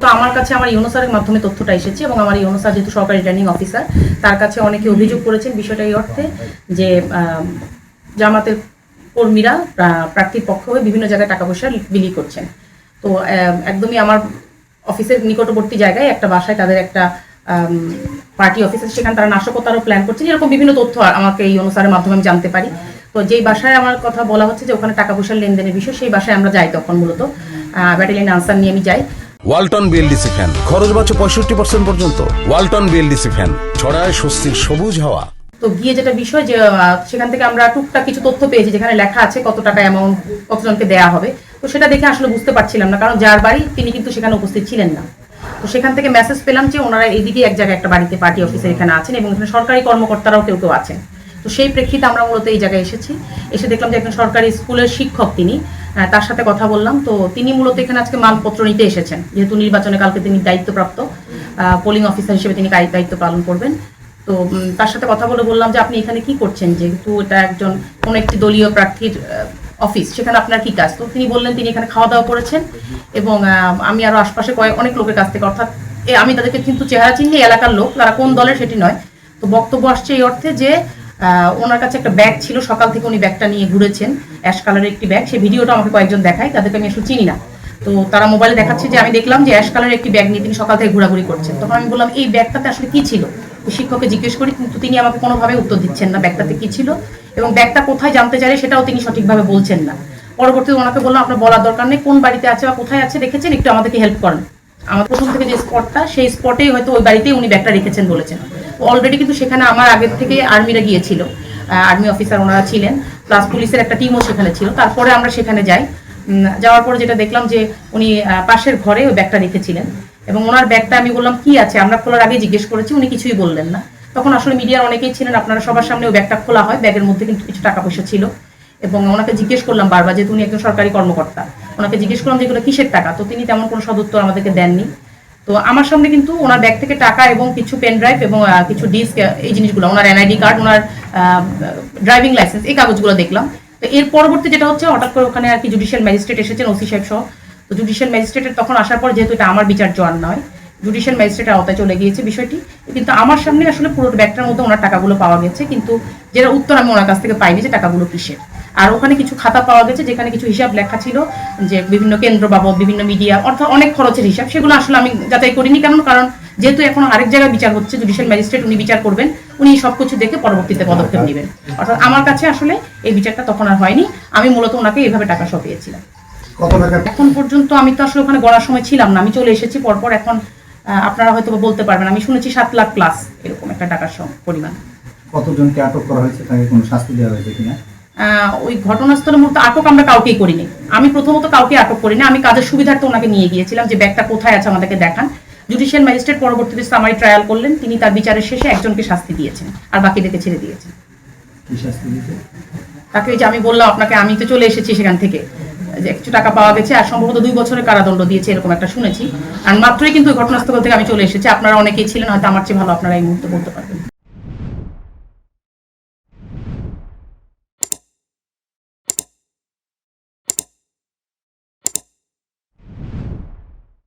তো আমার কাছে আমার ইউনো স্যারের মাধ্যমে তথ্যটা এসেছে এবং আমার ইউনো স্যার যেহেতু সরকারি রিটার্নিং অফিসার, তার কাছে অনেকে অভিযোগ করেছেন বিষয়টা এই অর্থে যে জামাতের কর্মীরা প্রার্থীর পক্ষ হয়ে বিভিন্ন জায়গায় টাকা পয়সা বিলি করছেন। তো একদমই আমার অফিসের নিকটবর্তী জায়গায় একটা বাসায় তাদের একটা পার্টি অফিস আছে, সেখানে তারা নাশকতারও প্ল্যান করছেন, এরকম বিভিন্ন তথ্য আমাকে এই অনুসারের মাধ্যমে আমি জানতে পারি। তো যেই বাসায় আমার কথা বলা হচ্ছে যে ওখানে টাকা পয়সার লেনদেনের বিষয়, সেই বাসায় আমরা যাই তখন মূলত ব্যাটালিয়ন আনসার নিয়ে আমি যাই। ওয়ালটন বিএলডিসি ফ্যান খরচ বাঁচে 65% পর্যন্ত। ওয়ালটন বিএলডিসি ফ্যান ছড়ায় স্বস্তির সবুজ হাওয়া। তো গিয়ে যেটা বিষয় যে সেখান থেকে আমরা টুকটাক কিছু তথ্য পেয়েছি, যেখানে লেখা আছে কত টাকা অ্যামাউন্ট কতজনকে দেয়া হবে। তো সেটা দেখে আসলে বুঝতে পারছিলাম না, কারণ যার বাড়ি তিনি কিন্তু সেখানে উপস্থিত ছিলেন না। তো সেখান থেকে মেসেজ পেলাম যে ওনারা এদিকে এক জায়গায় একটা বাড়িতে পার্টি অফিসে এখানে আছেন এবং এখানে সরকারি কর্মকর্তারাও কেউ কেউ আছেন। তো সেই প্রেক্ষিতে আমরা মূলত এই জায়গায় এসেছি। এসে দেখলাম যে একজন সরকারি স্কুলের শিক্ষক, তিনি তার সাথে কথা বললাম। তো তিনি মূলত এখানে আজকে মালপত্র নিতে এসেছেন, যেহেতু নির্বাচনে কালকে তিনি দায়িত্বপ্রাপ্ত পোলিং অফিসার হিসেবে তিনি দায়িত্ব পালন করবেন। তো তার সাথে কথা বলে বললাম যে আপনি এখানে কি করছেন, যেহেতু এটা একজন কোনো একটি দলীয় প্রার্থীর অফিস, সেখানে আপনার কি কাজ। তো তিনি বললেন তিনি এখানে খাওয়া দাওয়া করেছেন এবং আমি আরও আশপাশে অনেক লোকের কাছ থেকে, অর্থাৎ আমি তাদেরকে কিন্তু চেহারা চিনি, এলাকার লোক, তারা কোন দলের সেটি নয়। তো বক্তব্য আসছে এই অর্থে যে ওনার কাছে একটা ব্যাগ ছিল, সকাল থেকে উনি ব্যাগটা নিয়ে ঘুরেছেন, অ্যাশ কালারের একটি ব্যাগ। সেই ভিডিওটা আমাকে কয়েকজন দেখায়, তাদেরকে আমি আসলে চিনি না। তো তারা মোবাইলে দেখাচ্ছে যে আমি দেখলাম যে অ্যাশ কালারের একটি ব্যাগ নিয়ে তিনি সকাল থেকে ঘোরাঘুরি করছেন। তখন আমি বললাম এই ব্যাগটাতে আসলে কি ছিল, শিক্ষককে জিজ্ঞেস করি, কিন্তু তিনি আমাকে কোনোভাবে উত্তর দিচ্ছেন না ব্যাগটাতে কি ছিল এবং ব্যাগটা কোথায় জানতে চাইলে সেটাও তিনি সঠিকভাবে বলছেন না। পরবর্তীতে ওনাকে বললাম আপনার বলার দরকার নেই, কোন বাড়িতে আছে বা কোথায় আছে রেখেছেন একটু আমাদেরকে হেল্প করেন। আমার প্রথম থেকে যে স্পটটা, সেই স্পটেই হয়তো ওই বাড়িতেই উনি ব্যাগটা রেখেছেন বলেছেন। অলরেডি কিন্তু সেখানে আমার আগের থেকে আর্মিরা গিয়েছিল, আর্মি অফিসার ওনারা ছিলেন, প্লাস পুলিশের একটা টিমও সেখানে ছিল। তারপরে আমরা সেখানে যাই, যাওয়ার পরে যেটা দেখলাম যে উনি পাশের ঘরে ওই ব্যাগটা রেখেছিলেন এবং ওনার ব্যাগটা আমি বললাম কি আছে, আমরা খোলার আগে জিজ্ঞেস করেছি, উনি কিছুই বললেন না। তখন আসলে মিডিয়ার অনেকেই ছিলেন, আপনারা সবার সামনে ওই ব্যাগটা খোলা হয়, ব্যাগের মধ্যে কিন্তু কিছু টাকা পয়সা ছিল এবং ওনাকে জিজ্ঞেস করলাম বারবার, যেহেতু উনি একজন সরকারি কর্মকর্তা, ওনাকে জিজ্ঞেস করলাম যে এগুলো কিসের টাকা। তো তিনি তেমন কোনো সদুত্তর আমাদেরকে দেননি। তো আমার সামনে কিন্তু ওনার ব্যাগ থেকে টাকা এবং কিছু পেন ড্রাইভ এবং কিছু ডিস্ক, এই জিনিসগুলো, ওনার এনআইডি কার্ড, ওনার ড্রাইভিং লাইসেন্স, এই কাগজগুলো দেখলাম। তো এর পরবর্তী যেটা হচ্ছে, হঠাৎ করে ওখানে আর কি জুডিশিয়াল ম্যাজিস্ট্রেট এসেছেন, ওসি সাহেব সহ। তো জুডিশিয়াল ম্যাজিস্ট্রেটের তখন আসার পর, যেহেতু এটা আমার বিচার্য আর নয়, জুডিশিয়াল ম্যাজিস্ট্রেটের আওতায় চলে গিয়েছে বিষয়টি, কিন্তু আমার সামনে আসলে পুরো ব্যাগটার মধ্যে ওনার টাকাগুলো পাওয়া গেছে, কিন্তু যেটা উত্তর আমি ওনার কাছ থেকে পাইনি যে টাকাগুলো কিসের। আর ওখানে কিছু খাতা পাওয়া গেছে যেখানে কিছু হিসাব লেখা ছিল, যে বিভিন্ন কেন্দ্র বাবদ, বিভিন্ন মিডিয়া, অর্থাৎ অনেক খরচের হিসাব। সেগুলো আসলে আমি যাচাই করিনি, কারণ যেহেতু এখন আরেক জায়গায় বিচার হচ্ছে, জুডিশিয়াল ম্যাজিস্ট্রেট উনি বিচার করবেন, উনি সবকিছু দেখে পরবর্তীতে পদক্ষেপ নেবেন। অর্থাৎ আমার কাছে আসলে এই বিচারটা তখন আর হয়নি, আমি মূলত ওনাকে এইভাবে টাকা সঁপিয়েছিলাম। এখন পর্যন্ত আমি তো আসলে ওখানে গড়ার সময় ছিলাম না, আমি চলে এসেছি পরপর। এখন আপনারা হয়তো বলতে পারবেন, আমি শুনেছি 7 লাখ প্লাস এরকম একটা টাকার পরিমাণ। কতজনকে আটক করা হয়েছে, তাকে কোনো শাস্তি দেওয়া হয়েছে কিনা? ওই ঘটনাস্থলের মধ্যে আটক আমরা কাউকেই করিনি। আমি প্রথমত কাউকে আটক করিনি, আমি কাজের সুবিধার্থে ওনাকে নিয়ে গিয়েছিলাম যে ব্যাগটা কোথায় আছে আমাদেরকে দেখান। জুডিশিয়াল ম্যাজিস্ট্রেট পরবর্তীতে সামারি ট্রায়াল করলেন, তিনি তার বিচারের শেষে একজনকে শাস্তি দিয়েছেন আর বাকিদেরকে ছেড়ে দিয়েছেন। কি শাস্তি দিয়েছে? তাকে ওই যে আমি বললাম আপনাকে, আমি তো চলে এসেছি সেখান থেকে, যে কিছু টাকা পাওয়া গেছে আর সম্ভবত 2 বছরের কারাদণ্ড দিয়েছে, এরকম একটা শুনেছি। আর মাত্রই কিন্তু ওই ঘটনাস্থল থেকে আমি চলে এসেছি। আপনারা অনেকেই ছিলেন, হয়তো আমার চেয়ে ভালো আপনারা এই মুহূর্তে বলতে পারবেন।